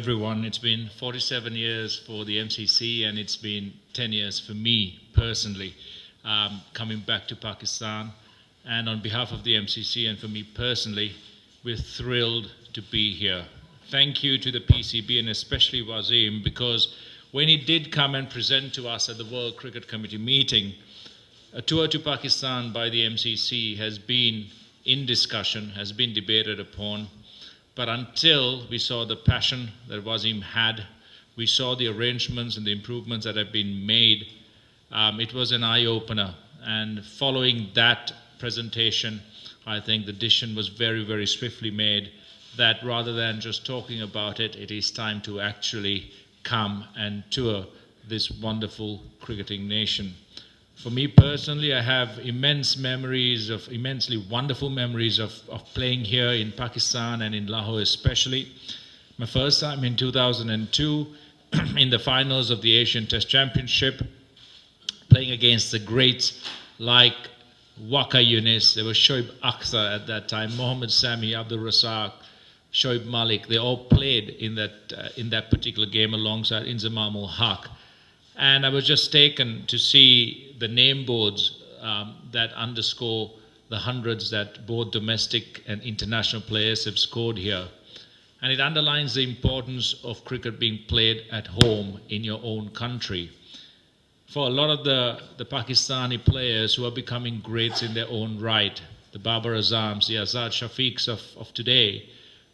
everyone. It's been 47 years for the MCC, and it's been 10 years for me personally, coming back to Pakistan. And on behalf of the MCC and for me personally, we're thrilled to be here. Thank you to the PCB and especially Wasim, because when he did come and present to us at the World Cricket Committee meeting, a tour to Pakistan by the MCC has been in discussion, has been debated upon. But until we saw the passion that Wasim had, we saw the arrangements and the improvements that have been made, it was an eye-opener. And following that presentation, I think the decision was very, very swiftly made that rather than just talking about it, it is time to actually come and tour this wonderful cricketing nation. For me personally, I have immensely wonderful memories of playing here in Pakistan and in Lahore especially. My first time in 2002 in the finals of the Asian Test Championship, playing against the greats like Waka Yunus, there was Shoaib Akhtar at that time, Mohammad Sami, Abdul Razzaq, Shoaib Malik. They all played in that particular game alongside Inzamam ul Haq. And I was just taken to see the name boards that underscore the hundreds that both domestic and international players have scored here. And it underlines the importance of cricket being played at home in your own country. For a lot of the Pakistani players who are becoming greats in their own right, the Babar Azams, the Azad Shafiqs of today,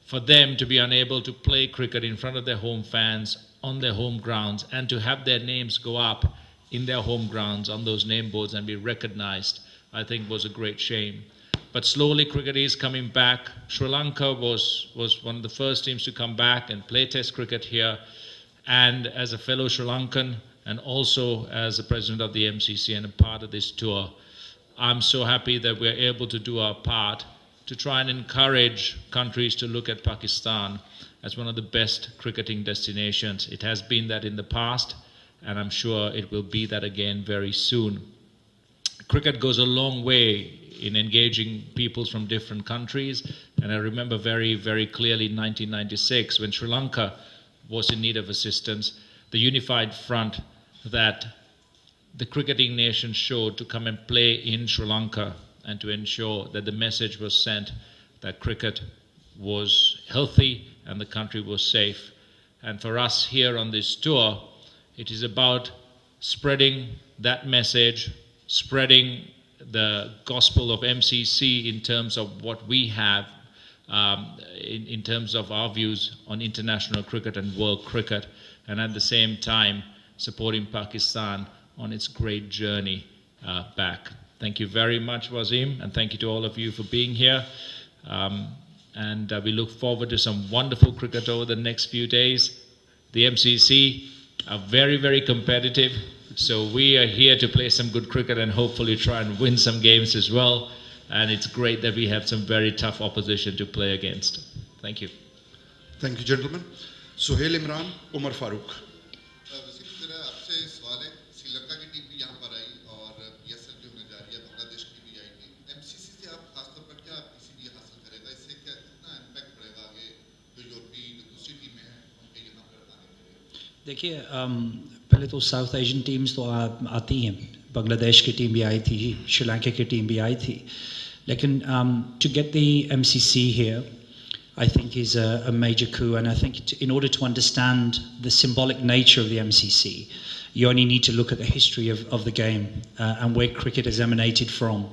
for them to be unable to play cricket in front of their home fans on their home grounds and to have their names go up in their home grounds on those name boards and be recognized, I think was a great shame. But slowly cricket is coming back. Sri Lanka was one of the first teams to come back and play Test cricket here. And as a fellow Sri Lankan and also as the president of the MCC and a part of this tour, I'm so happy that we're able to do our part to try and encourage countries to look at Pakistan as one of the best cricketing destinations. It has been that in the past, and I'm sure it will be that again very soon. Cricket goes a long way in engaging peoples from different countries, and I remember very, very clearly in 1996 when Sri Lanka was in need of assistance, the unified front that the cricketing nation showed to come and play in Sri Lanka and to ensure that the message was sent that cricket was healthy and the country was safe. And for us here on this tour, it is about spreading that message, spreading the gospel of MCC in terms of what we have, in terms of our views on international cricket and world cricket, and at the same time supporting Pakistan on its great journey back. Thank you very much, Wasim, and thank you to all of you for being here. And we look forward to some wonderful cricket over the next few days. The MCC are very, very competitive, so we are here to play some good cricket and hopefully try and win some games as well. And it's great that we have some very tough opposition to play against. Thank you. Thank you, gentlemen. Suhail Imran, Umar Farooq. Sri Lanka की team भी यहाँ पर आई और PSL जो होने जा रही है, बांग्लादेश की भी आई थी। एमसीसी से आप खासतौर पर क्या पीसीबी हासिल करेगा, इससे क्या कितना इम्पैक्ट पड़ेगा आगे जो यूरोपीय जो दूसरी टीमें हैं उनके यहाँ पर आने के लिए? देखिए, पहले तो साउथ एशियन टीम्स तो आती हैं, बांग्लादेश की टीम भी आई थी, श्रीलंका की टीम भी आई थी, लेकिन to get the MCC here I think is a major coup, and I think in order to understand the symbolic nature of the MCC, you only need to look at the history of the game and where cricket has emanated from.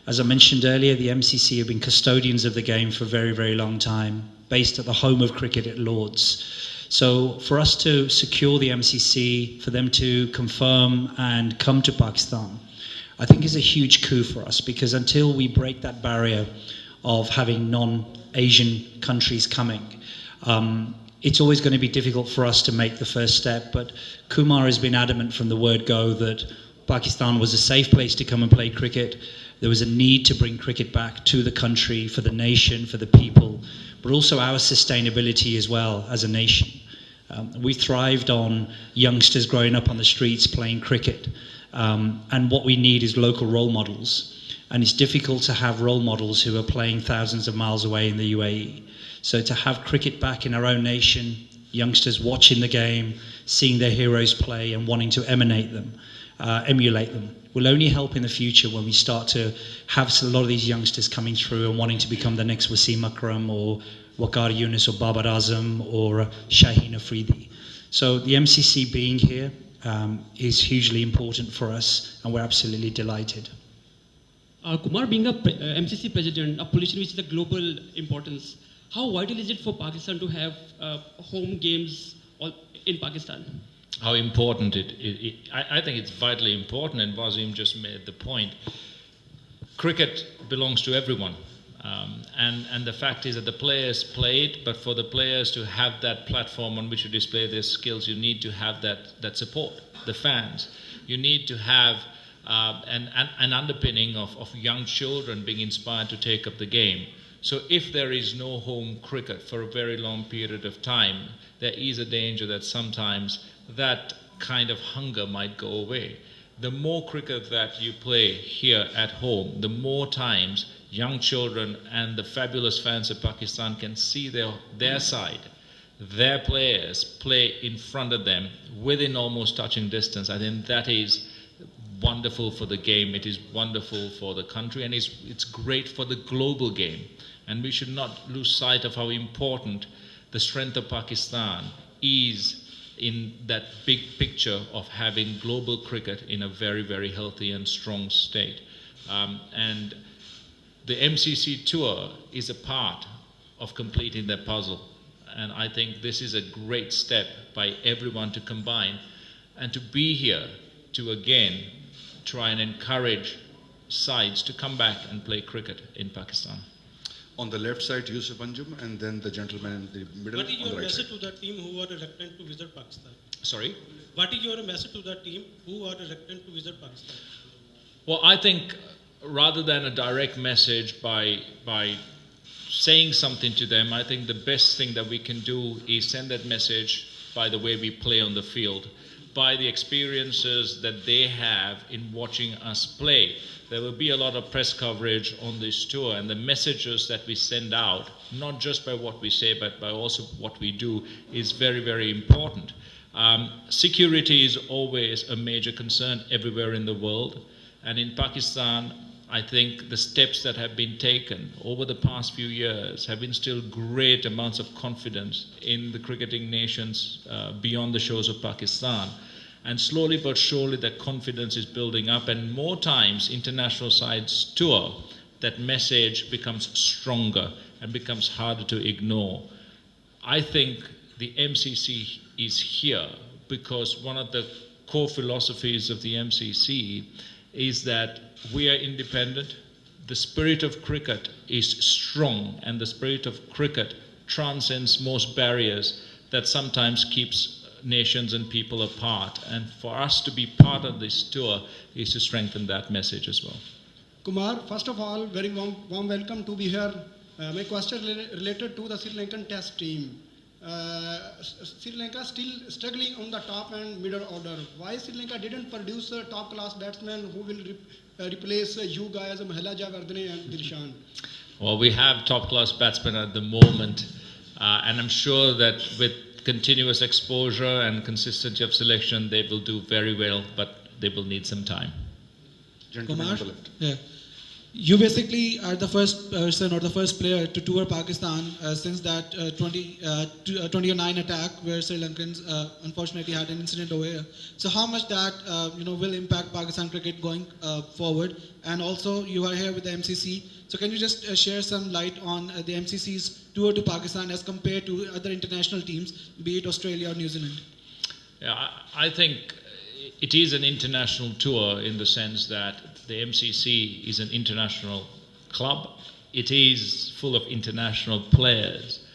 As I mentioned earlier, the MCC have been custodians of the game for a very, very long time, based at the home of cricket at Lords. So for us to secure the MCC, for them to confirm and come to Pakistan, I think is a huge coup for us, because until we break that barrier of having non-Asian countries coming, it's always going to be difficult for us to make the first step. But Kumar has been adamant from the word go that Pakistan was a safe place to come and play cricket. There was a need to bring cricket back to the country, for the nation, for the people, but also our sustainability as well as a nation. We thrived on youngsters growing up on the streets playing cricket, and what we need is local role models. And it's difficult to have role models who are playing thousands of miles away in the UAE. So to have cricket back in our own nation, youngsters watching the game, seeing their heroes play and wanting to emulate them. Will only help in the future when we start to have a lot of these youngsters coming through and wanting to become the next Wasim Akram or Waqar Yunus or Babar Azam or Shaheen Afridi. So the MCC being here is hugely important for us, and we're absolutely delighted. Kumar, being a MCC president, a position which is a global importance, how vital is it for Pakistan to have home games in Pakistan? How important I think it's vitally important, and Wasim just made the point. Cricket belongs to everyone. And the fact is that the players play it, but for the players to have that platform on which to display their skills, you need to have that support, the fans. You need to have an underpinning of young children being inspired to take up the game. So if there is no home cricket for a very long period of time, there is a danger that sometimes that kind of hunger might go away. The more cricket that you play here at home, the more times young children and the fabulous fans of Pakistan can see their side, their players play in front of them within almost touching distance. I think that is wonderful for the game, it is wonderful for the country, and it's great for the global game. And we should not lose sight of how important the strength of Pakistan is in that big picture of having global cricket in a very, very healthy and strong state. And the MCC tour is a part of completing that puzzle. And I think this is a great step by everyone to combine and to be here to again try and encourage sides to come back and play cricket in Pakistan. On the left side, Yusuf Anjum, and then the gentleman in the middle. What is on the your right message side. to the team who are reluctant to visit Pakistan? Sorry? What is your message to the team who are reluctant to visit Pakistan? Well, I think rather than a direct message by saying something to them, I think the best thing that we can do is send that message by the way we play on the field, by the experiences that they have in watching us play. There will be a lot of press coverage on this tour, and the messages that we send out, not just by what we say, but by also what we do, is very, very important. Security is always a major concern everywhere in the world, and in Pakistan, I think the steps that have been taken over the past few years have instilled great amounts of confidence in the cricketing nations beyond the shores of Pakistan. And slowly but surely that confidence is building up, and more times international sides tour, that message becomes stronger and becomes harder to ignore. I think the MCC is here because one of the core philosophies of the MCC is that we are independent, the spirit of cricket is strong, and the spirit of cricket transcends most barriers that sometimes keeps nations and people apart. And for us to be part of this tour is to strengthen that message as well. Kumar, first of all, very warm welcome to be here. My question related to the Sri Lankan test team. Sri Lanka still struggling on the top and middle order. Why Sri Lanka didn't produce a top class batsman who will replace you guys, Mahela Javardhane and Dilshan? Well, we have top class batsmen at the moment, and I'm sure that with continuous exposure and consistency of selection, they will do very well, but they will need some time. Gentleman Kumar, on the left. yeah. You basically are the first person or the first player to tour Pakistan since that 2009 attack where Sri Lankans unfortunately had an incident over here. So how much that will impact Pakistan cricket going forward? And also you are here with the MCC. So can you just share some light on the MCC's tour to Pakistan as compared to other international teams, be it Australia or New Zealand? Yeah, I think it is an international tour in the sense that the MCC is an international club. It is full of international players.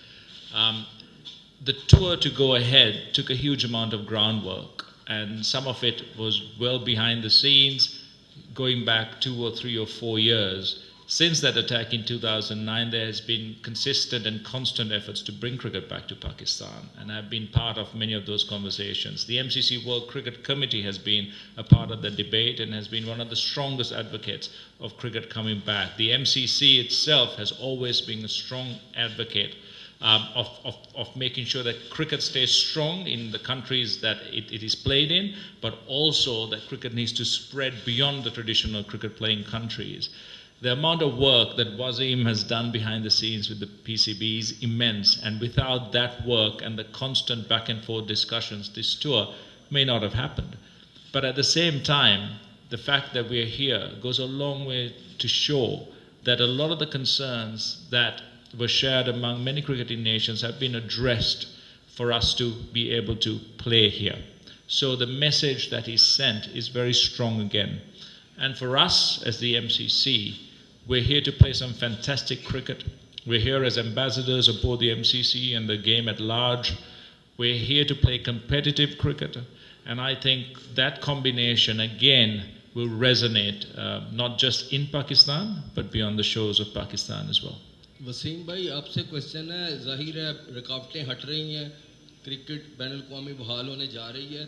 The tour to go ahead took a huge amount of groundwork, and some of it was well behind the scenes, going back 2 or 3 or 4 years. Since that attack in 2009, there has been consistent and constant efforts to bring cricket back to Pakistan, and I've been part of many of those conversations. The MCC World Cricket Committee has been a part of the debate and has been one of the strongest advocates of cricket coming back. The MCC itself has always been a strong advocate of making sure that cricket stays strong in the countries that it is played in, but also that cricket needs to spread beyond the traditional cricket playing countries. The amount of work that Wasim has done behind the scenes with the PCB is immense, and without that work and the constant back and forth discussions, this tour may not have happened. But at the same time, the fact that we are here goes a long way to show that a lot of the concerns that were shared among many cricketing nations have been addressed for us to be able to play here. So the message that is sent is very strong again. And for us as the MCC, we're here to play some fantastic cricket. We're here as ambassadors of both the MCC and the game at large. We're here to play competitive cricket. And I think that combination again will resonate not just in Pakistan, but beyond the shores of Pakistan as well. Wasim भाई आपसे question है, जाहिर है रुकावटें हट रही हैं, cricket बैनुल-अक़वामी बहाल होने जा रही है,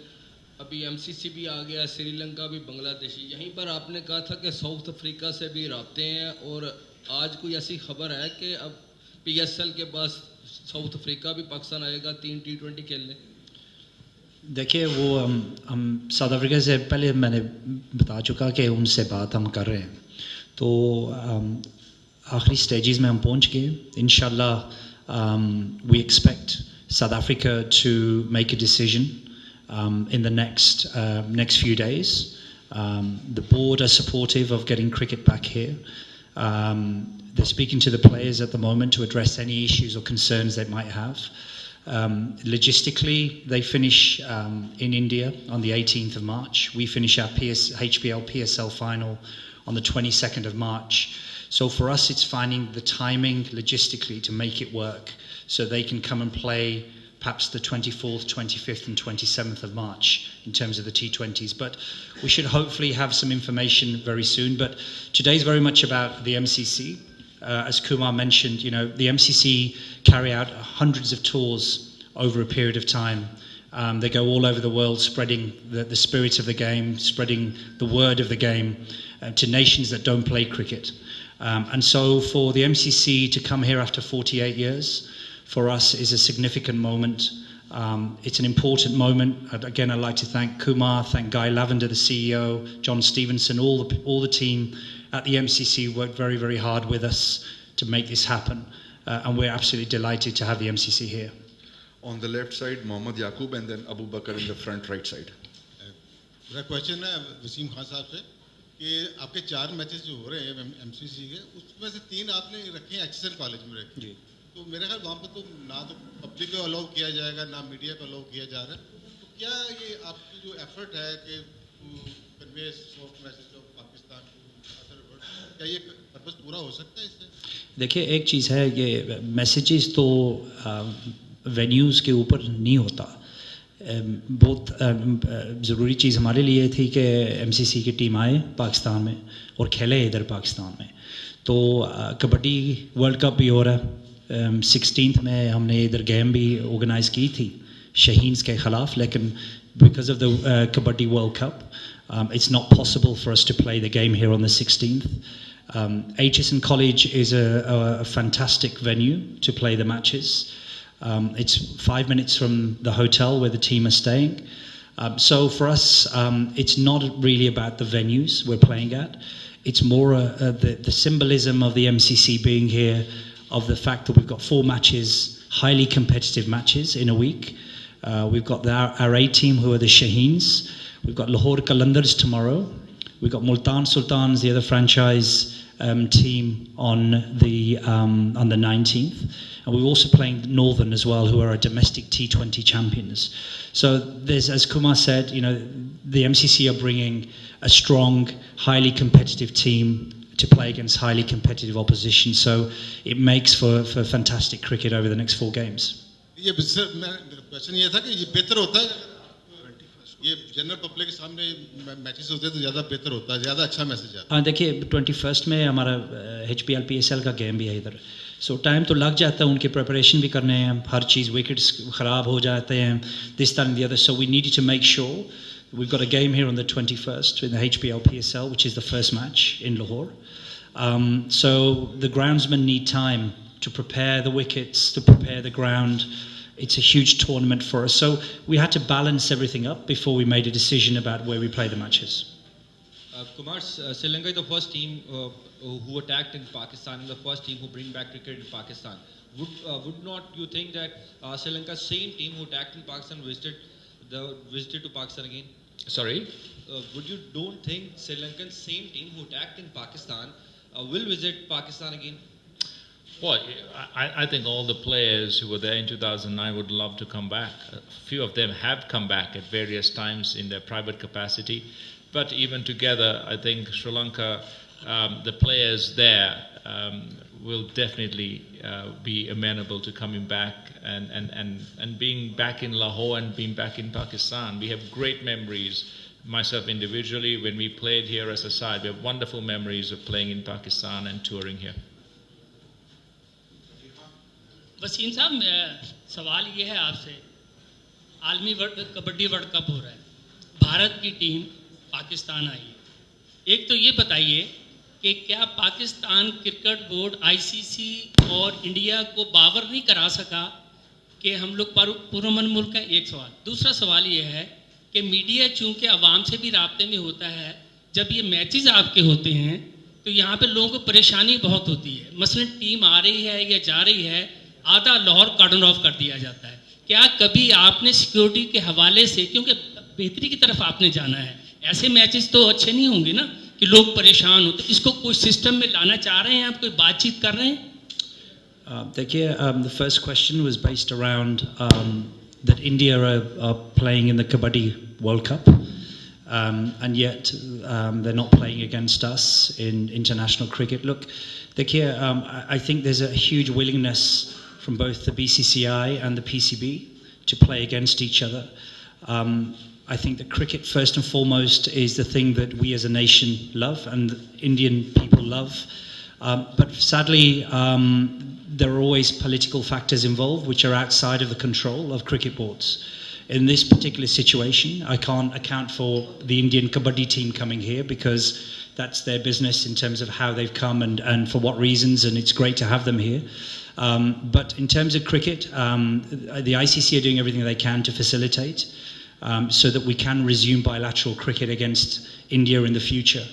अभी एमसीसी भी आ गया, श्रीलंका भी, बांग्लादेशी, यहीं पर आपने कहा था कि साउथ अफ्रीका से भी राब्ते हैं और आज कोई ऐसी खबर है कि अब पीएसएल के पास साउथ अफ्रीका भी पाकिस्तान आएगा 3 T20 खेलने? देखिए वो हम साउथ अफ्रीका से पहले मैंने बता चुका कि उनसे बात हम कर रहे हैं, तो आखिरी स्टेजेस में हम पहुंच गए. इंशाल्लाह we expect South Africa to make a decision in the next few days. The board are supportive of getting cricket back here. They're speaking to the players at the moment to address any issues or concerns they might have. Logistically, they finish in India on the 18th of March. We finish our HBL PSL final on the 22nd of March. So for us, it's finding the timing logistically to make it work so they can come and play perhaps the 24th, 25th and 27th of March in terms of the T20s. But we should hopefully have some information very soon. But today's very much about the MCC. As Kumar mentioned, you know, the MCC carry out hundreds of tours over a period of time. They go all over the world spreading the spirit of the game, spreading the word of the game to nations that don't play cricket. And so for the MCC to come here after 48 years, for us is a significant moment. It's an important moment. Again, I'd like to thank Kumar, thank Guy Lavender, the CEO, John Stevenson, all the team at the MCC worked very, very hard with us to make this happen. And we're absolutely delighted to have the MCC here. On the left side, Mohammad Yaqub, and then Abu Bakr in the front right side. मेरा question है वसीम खान साहब से कि आपके 4 matches जो हो रहे हैं एमसीसी के, उसमें से 3 आपने रखे हैं एक्सेल कॉलेज में रखे हैं, तो मेरे ख्याल वहाँ पर तो ना तो पब्लिक को अलाउ किया जाएगा ना मीडिया को अलाउ किया जा रहा है, तो क्या ये आपकी जो एफर्ट है कि convey soft message of Pakistan को, क्या ये पर्पस पूरा हो सकता है इससे? देखिए एक चीज़ है, ये मैसेजेस तो वेन्यूज़ के ऊपर नहीं होता. बहुत ज़रूरी चीज़ हमारे लिए थी कि एमसीसी की टीम आए पाकिस्तान में और खेले इधर पाकिस्तान में. तो कबड्डी वर्ल्ड कप भी हो रहा है. 16th में हमने इधर गेम भी ऑर्गेनाइज़ की थी शहीन्स के ख़िलाफ़, लेकिन because of the Kabaddi World Cup, it's not possible for us to play the game here on the 16th. HSN College is a fantastic venue to play the matches. It's 5 minutes from the hotel where the team are staying. So for us, it's not really about the venues we're playing at. It's more the symbolism of the MCC being here, of the fact that we've got 4 matches, highly competitive matches in a week. We've got our A team who are the Shaheens. We've got Lahore Qalandars tomorrow. We've got Multan Sultans, the other franchise team on the 19th. And we're also playing Northern as well, who are our domestic T20 champions. So there's, as Kumar said, you know, the MCC are bringing a strong, highly competitive team to play against highly competitive opposition. So it makes for fantastic cricket over the next 4 games. ये question ये था कि ये बेहतर होता है, ये general public के सामने मैचेस होते हैं तो ज़्यादा बेहतर होता है, ज़्यादा अच्छा मैसेज आता है. देखिए 21st में हमारा HBL PSL का गेम भी है इधर. सो टाइम तो लग जाता है, उनके प्रिपरेशन भी करने हैं, हर चीज़, विकेट्स ख़राब हो जाते हैं, this that and the other. So we needed to make sure we've got a game here on the 21st in the HBL PSL, which is the first match in Lahore. So the groundsmen need time to prepare the wickets, to prepare the ground. It's a huge tournament for us. So we had to balance everything up before we made a decision about where we play the matches. Kumar, Sri Lanka is the first team who attacked in Pakistan and the first team who bring back cricket in Pakistan. Would not you think that Sri Lanka, same team who attacked in Pakistan, visited to Pakistan again? Sorry? Would you don't think Sri Lankan same team who attacked in Pakistan will visit Pakistan again? Well, I think all the players who were there in 2009 would love to come back. A few of them have come back at various times in their private capacity. But even together, I think Sri Lanka, the players there will definitely be amenable to coming back and being back in Lahore and being back in Pakistan. We have great memories. Myself individually, when we played here as a side, we have wonderful memories of playing in Pakistan and touring here. Wasim साहब सवाल ये है आपसे, आलमी kabaddi world cup हो रहा है, भारत की टीम पाकिस्तान आई है, एक तो ये बताइए कि क्या पाकिस्तान क्रिकेट बोर्ड आईसीसी और इंडिया को बावर नहीं करा सका कि हम लोग पुरअमन मुल्क का? एक सवाल। दूसरा सवाल ये है कि मीडिया चूँकि आवाम से भी राब्ते में होता है, जब ये मैचेस आपके होते हैं तो यहाँ पे लोगों को परेशानी बहुत होती है। मसलन टीम आ रही है या जा रही है, आधा लाहौर कार्डन ऑफ कर दिया जाता है। क्या कभी आपने सिक्योरिटी के हवाले से, क्योंकि बेहतरी की तरफ आपने जाना है, ऐसे मैचेस तो अच्छे नहीं होंगे ना कि लोग परेशान हो, तो इसको कोई सिस्टम में लाना चाह रहे हैं आप, कोई बातचीत कर रहे हैं? देखिए, the first question was based around that India are playing in the Kabaddi World Cup, and yet they're not playing against us in international cricket. Look, देखिए, I think there's a huge willingness from both the BCCI and the PCB to play against each other. I think that cricket, first and foremost, is the thing that we as a nation love and Indian people love. But sadly, there are always political factors involved which are outside of the control of cricket boards. In this particular situation, I can't account for the Indian Kabaddi team coming here because that's their business in terms of how they've come and for what reasons, and it's great to have them here. But in terms of cricket, the ICC are doing everything they can to facilitate so that we can resume bilateral cricket against India in the future.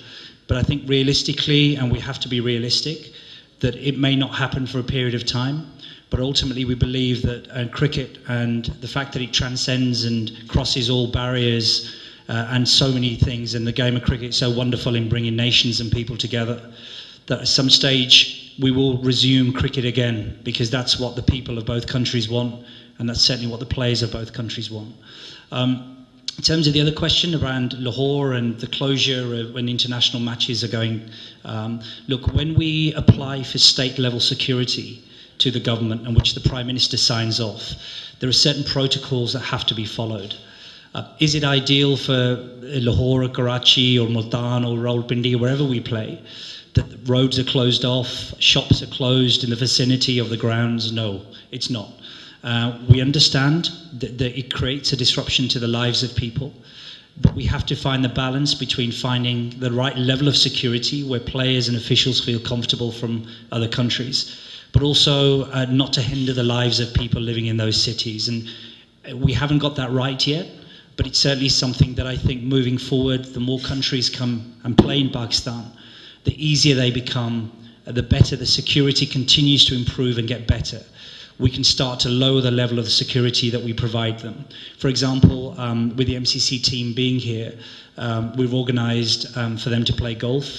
But I think realistically, and we have to be realistic, that it may not happen for a period of time. But ultimately, we believe that cricket and the fact that it transcends and crosses all barriers and so many things, and the game of cricket is so wonderful in bringing nations and people together, that at some stage we will resume cricket again, because that's what the people of both countries want, and that's certainly what the players of both countries want. In terms of the other question around Lahore and the closure when international matches are going, look, when we apply for state-level security to the government, and which the Prime Minister signs off, there are certain protocols that have to be followed. Is it ideal for Lahore or Karachi or Multan or Rawalpindi or wherever we play that the roads are closed off, shops are closed in the vicinity of the grounds? No, it's not. We understand that it creates a disruption to the lives of people, but we have to find the balance between finding the right level of security where players and officials feel comfortable from other countries, but also not to hinder the lives of people living in those cities. And we haven't got that right yet, but it's certainly something that I think moving forward, the more countries come and play in Pakistan, the easier they become, the better the security continues to improve and get better. We can start to lower the level of the security that we provide them. For example, with the MCC team being here, we've organised for them to play golf.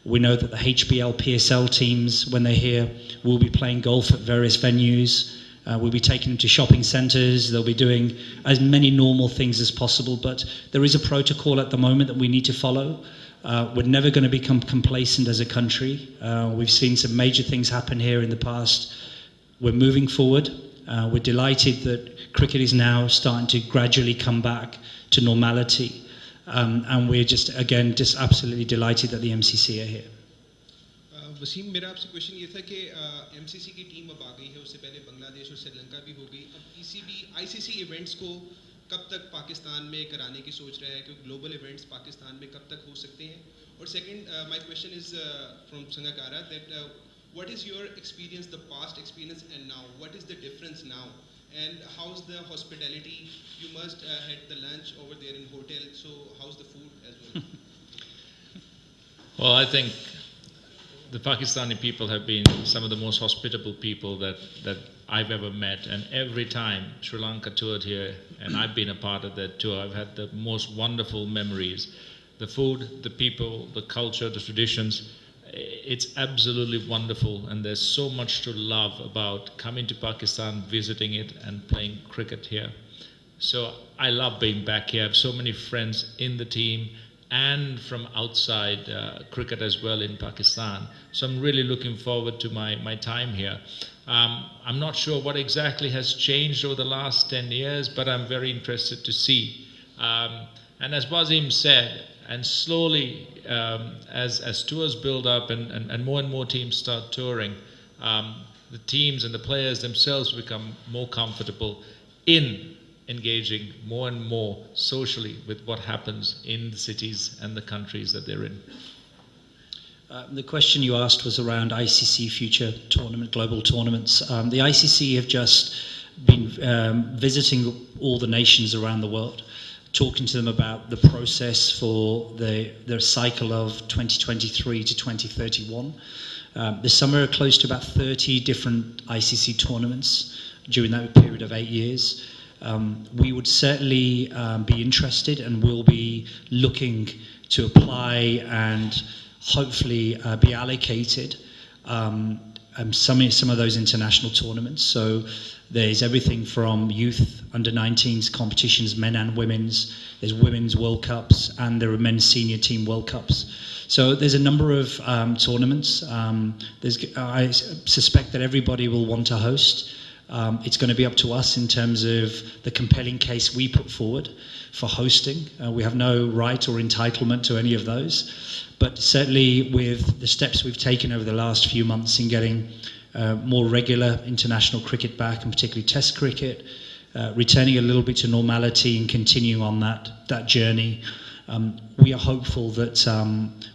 We know that the HBL, PSL teams, when they're here, will be playing golf at various venues. We'll be taking them to shopping centres. They'll be doing as many normal things as possible. But there is a protocol at the moment that we need to follow. We're never going to become complacent as a country. We've seen some major things happen here in the past. We're moving forward. We're delighted that cricket is now starting to gradually come back to normality. And we're just absolutely delighted that the MCC are here. Wasim, मेरा आपसे question ये था कि MCC की team अब आ गई है, उससे पहले बांग्लादेश और श्रीलंका भी हो गई, अब पीसीबी आईसीसी इवेंट्स को कब तक पाकिस्तान में कराने की सोच रहा है, क्योंकि ग्लोबल इवेंट्स पाकिस्तान में कब तक हो सकते हैं? और second, my question is from Sangakkara that what is your experience, the past experience and now? What is the difference now? And how's the hospitality? You must had the lunch over there in hotel, so how's the food as well? Well, I think the Pakistani people have been some of the most hospitable people that I've ever met, and every time Sri Lanka toured here and I've been a part of that tour, I've had the most wonderful memories. The food, the people, the culture, the traditions, it's absolutely wonderful, and there's so much to love about coming to Pakistan, visiting it and playing cricket here. So I love being back here. I have so many friends in the team and from outside cricket as well in Pakistan. So I'm really looking forward to my time here. I'm not sure what exactly has changed over the last 10 years, but I'm very interested to see. And as Wasim said, and slowly as tours build up and more teams start touring, the teams and the players themselves become more comfortable in engaging more and more socially with what happens in the cities and the countries that they're in. The question you asked was around ICC future tournament, global tournaments. The ICC have just been visiting all the nations around the world, talking to them about the process for the cycle of 2023 to 2031. This summer are close to about 30 different ICC tournaments during that period of 8 years. We would certainly be interested and will be looking to apply and hopefully be allocated some of those international tournaments. So there's everything from youth under-19s competitions, men and women's. There's women's World Cups and there are men's senior team World Cups. So there's a number of tournaments. I suspect that everybody will want to host. It's going to be up to us in terms of the compelling case we put forward for hosting. We have no right or entitlement to any of those. But certainly with the steps we've taken over the last few months in getting more regular international cricket back, and particularly Test cricket, returning a little bit to normality and continuing on that journey, we are hopeful that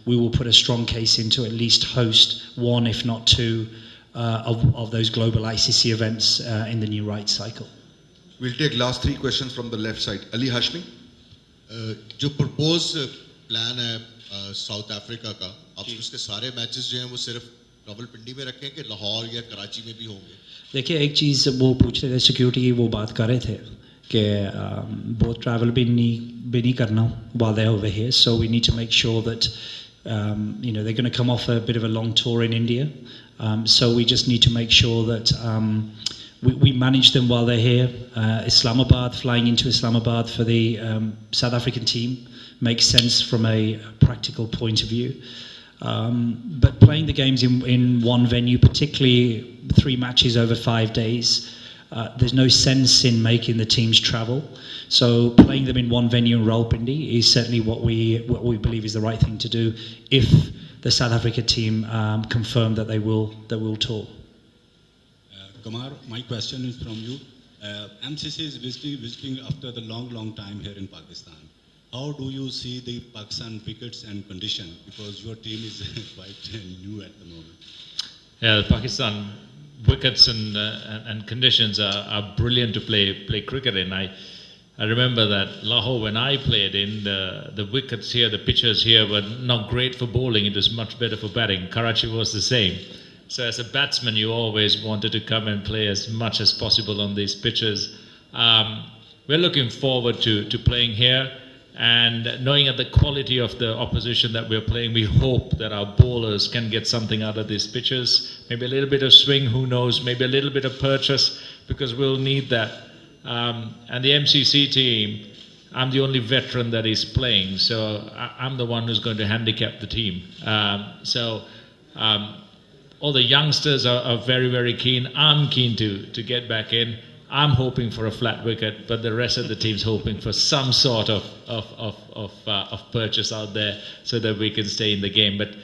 we will put a strong case in to at least host one, if not two, of those global ICC events in the new rights cycle. We'll take last three questions from the left side. Ali Hashmi. जो propose plan है south Africa का, आप उसके सारे matches जो हैं वो सिर्फ रावलपिंडी में रखें कि लाहौर या कराची में भी होंगे? देखिए, एक चीज़ वो पूछ रहे थे, सिक्योरिटी की वो बात कर रहे थे कि बहुत ट्रैवल भी नहीं करना while they're over here, so we need to make sure that they're going to come off a bit of a long tour in India, so we just need to make sure that we manage them while they're here. Islamabad, flying into Islamabad for the South African team makes sense from a practical point of view. But playing the games in one venue, particularly 3 matches over 5 days, there's no sense in making the teams travel. So playing them in one venue in Rawalpindi is certainly what we believe is the right thing to do if the South Africa team confirm that they will tour. Kumar, my question is from you. MCC is visiting after the long time here in Pakistan. How do you see the Pakistan wickets and condition? Because your team is quite new at the moment. Yeah, the Pakistan wickets and conditions are brilliant to play cricket in. I remember that Lahore, when I played in, the wickets here, the pitches here were not great for bowling. It was much better for batting. Karachi was the same. So as a batsman, you always wanted to come and play as much as possible on these pitches. We're looking forward to playing here, and knowing at the quality of the opposition that we're playing, we hope that our bowlers can get something out of these pitches. Maybe a little bit of swing, who knows, maybe a little bit of purchase, because we'll need that. And the MCC team, I'm the only veteran that is playing, so I'm the one who's going to handicap the team. All the youngsters are very, very keen. I'm keen to get back in. I'm hoping for a flat wicket, but the rest of the team's hoping for some sort of purchase out there so that we can stay in the game. But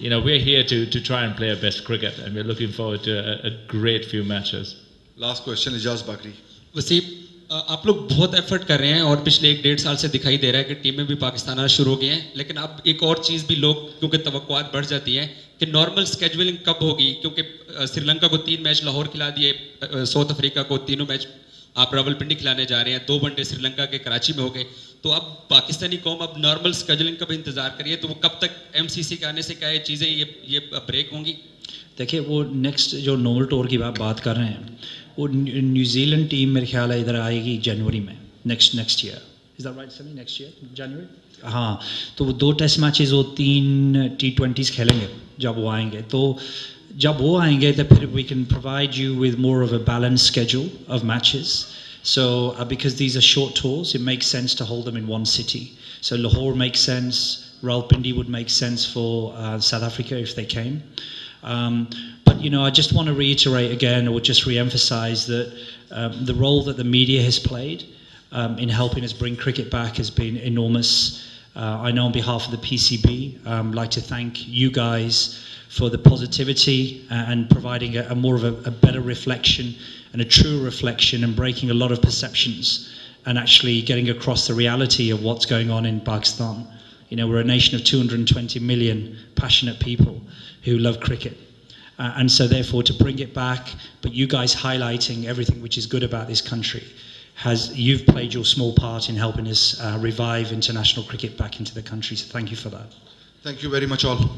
we're here to try and play our best cricket, and we're looking forward to a great few matches. Last question, Ijaz Bakri. Wasim, आप लोग बहुत effort कर रहे हैं और पिछले 1-1.5 साल से दिखाई दे रहा है कि टीमें भी पाकिस्तान आना शुरू हो गई हैं, लेकिन अब एक और चीज़ भी लोग क्योंकि तवक्कुआत बढ़ जाती हैं कि नॉर्मल स्केजुअलिंग कब होगी, क्योंकि श्रीलंका को 3 मैच लाहौर खिला दिए, साउथ अफ्रीका को 3 मैच आप रावलपिंडी खिलाने जा रहे हैं, 2 वनडे श्रीलंका के कराची में हो गए, तो अब पाकिस्तानी कौम अब नॉर्मल स्केजुअलिंग का भी इंतजार करिए, तो वो कब तक MCC के आने से क्या ये चीज़ें ये ब्रेक होंगी? देखिए वो नेक्स्ट जो नॉर्मल टूर की बात कर रहे हैं, वो न्यूजीलैंड टीम मेरे ख्याल है इधर आएगी जनवरी में, next year, is that right समी, नेक्स्ट ईयर जनवरी? हाँ, तो वो 2 टेस्ट मैचेस और 3 T20s खेलेंगे जब वो आएंगे, तो जब वो आएंगे तो फिर we can provide you with more of a balanced schedule of matches. So because these are short tours, it makes sense to hold them in one city. So Lahore makes sense, Rawalpindi would make sense for South Africa if they came. But you know, I just want to reiterate again, or just re-emphasize that the role that the media has played in helping us bring cricket back has been enormous. I know on behalf of the PCB, I'd like to thank you guys for the positivity and providing a more of a better reflection and a true reflection and breaking a lot of perceptions and actually getting across the reality of what's going on in Pakistan. You know, we're a nation of 220 million passionate people who love cricket. And so therefore to bring it back, but you guys highlighting everything which is good about this country, you've played your small part in helping us revive international cricket back into the country. So thank you for that. Thank you very much all.